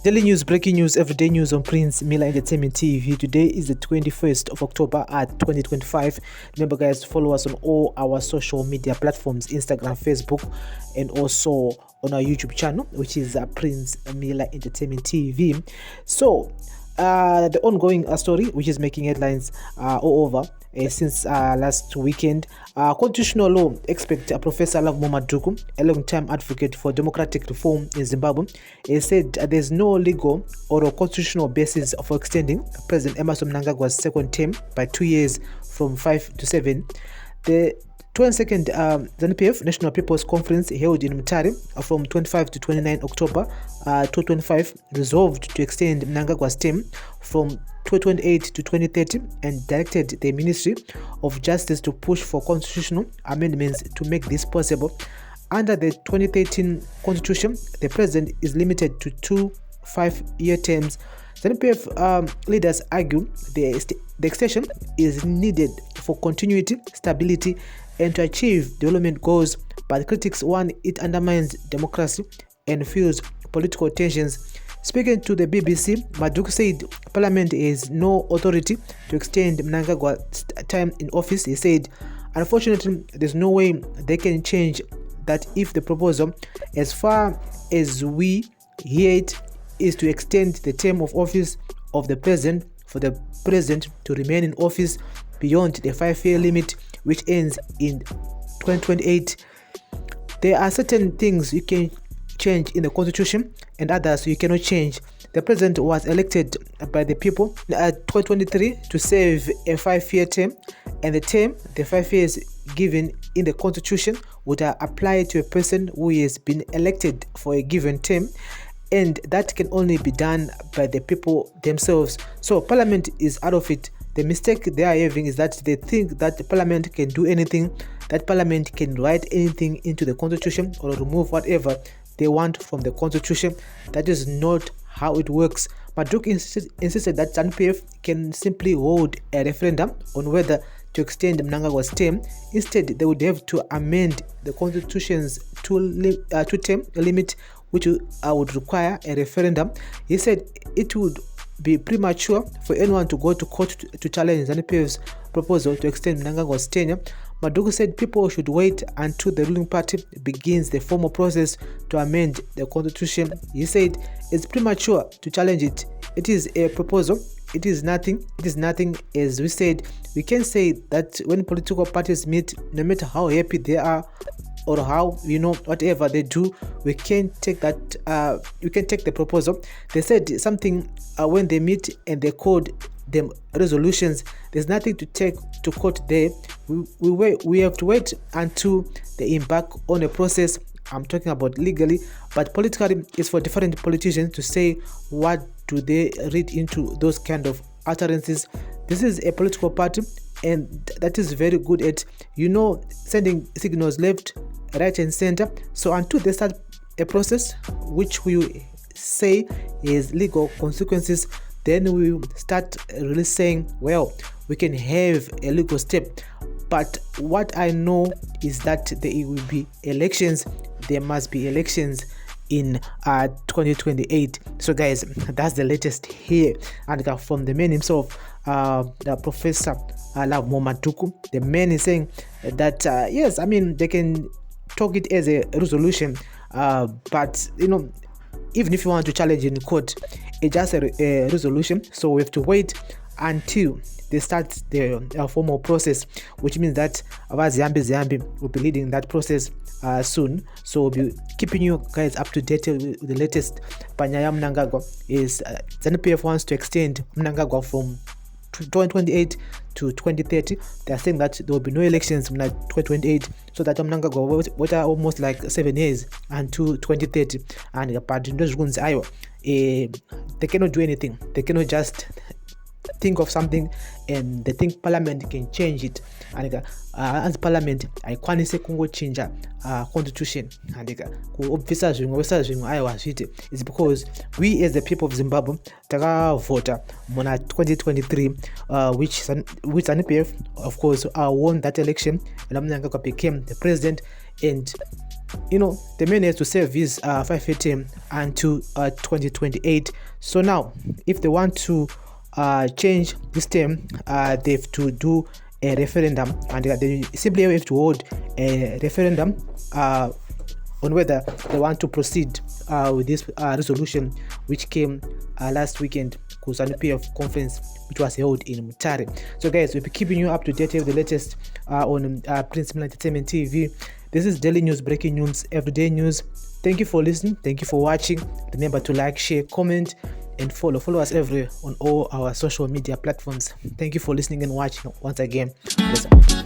Daily news, breaking news, everyday news on Prince Miller Entertainment TV. Today is the 21st of October at 2025. Remember, guys, to follow us on all our social media platforms, Instagram, Facebook, and also on our YouTube channel, which is Prince Miller Entertainment TV. So, the ongoing story, which is making headlines all over since last weekend. Constitutional law expert Professor Lovemore Madhuku, a long-time advocate for democratic reform in Zimbabwe, said there's no legal or constitutional basis for extending President Emmerson Mnangagwa's second term by 2 years from 5 to 7. The 22nd ZANU-PF National People's Conference held in Mutare from 25 to 29 October 2025 resolved to extend Mnangagwa's term from 2028 to 2030 and directed the Ministry of Justice to push for constitutional amendments to make this possible. Under the 2013 Constitution, the President is limited to 2 5-year terms. ZANU-PF leaders argue the extension is needed for continuity, stability, and to achieve development goals, but critics warn it undermines democracy and fuels political tensions. Speaking to the BBC, Madhuku said Parliament has no authority to extend Mnangagwa's time in office. He said, unfortunately, there's no way they can change that if the proposal, as far as we hear it, is to extend the term of office of the President for the President to remain in office beyond the 5-year limit, which ends in 2028. There are certain things you can change in the Constitution and others you cannot change. The President was elected by the people at 2023 to serve a 5-year term, and the 5 years given in the Constitution would apply to a person who has been elected for a given term, and that can only be done by the people themselves. So Parliament is out of it. The mistake they are having is that they think that the Parliament can do anything, that Parliament can write anything into the Constitution or remove whatever they want from the Constitution. That is not how it works. Madhuku insisted that ZANU-PF can simply hold a referendum on whether to extend Mnangagwa's term. Instead, they would have to amend the Constitution's two-term limit, which would require a referendum. He said it would be premature for anyone to go to court to challenge ZANU-PF's proposal to extend Mnangagwa's tenure. Madhuku said people should wait until the ruling party begins the formal process to amend the Constitution. He said it's premature to challenge it. It is a proposal. It is nothing. As we said, we can say that when political parties meet, no matter how happy they are or how, whatever they do, we can take that. We can take the proposal. They said something when they meet and they called them resolutions. There's nothing to take to court there. We have to wait until they embark on a process. I'm talking about legally, but politically, it's for different politicians to say what do they read into those kind of utterances. This is a political party, and that is very good at sending signals left, right, and center. So until they start a process which we say is legal consequences, then we will start really saying, well, we can have a legal step. But what I know is that there will be elections. There must be elections in 2028. So guys, that's the latest here, and from the man himself, the Professor Lovemore Madhuku. The man is saying that yes, they can talk it as a resolution, but even if you want to challenge in court, it's just a resolution. So we have to wait until they start the formal process, which means that Ziambi will be leading that process soon. So we'll be keeping you guys up to date with the latest. Panyaya Mnangagwa is ZANU-PF wants to extend Mnangagwa from 2028 to 2030. They are saying that there will be no elections in 2028, so that Mnangagwa will wait almost like 7 years until 2030. And apart from those ones, they cannot do anything. They cannot just think of something and they think Parliament can change it. And as Parliament aikwanise kungochinja constitution and kuobvisa zvimwe ayo hazviite. It's because we as the people of Zimbabwe takavota muna 2023 which ZANU-PF of course won that election, and Mnangagwa became the president. and the man has to serve his 5-year term until 2028. So now, if they want to change this term, they have to do a referendum, and they simply have to hold a referendum on whether they want to proceed with this resolution, which came last weekend, of conference which was held in Mutare. So guys, we'll be keeping you up to date with the latest on Prince Mila Entertainment TV. This is daily news, breaking news, everyday news. Thank you for listening. Thank you for watching. Remember to like, share, comment, and follow us everywhere on all our social media platforms. Thank you for listening and watching once again. Bless up.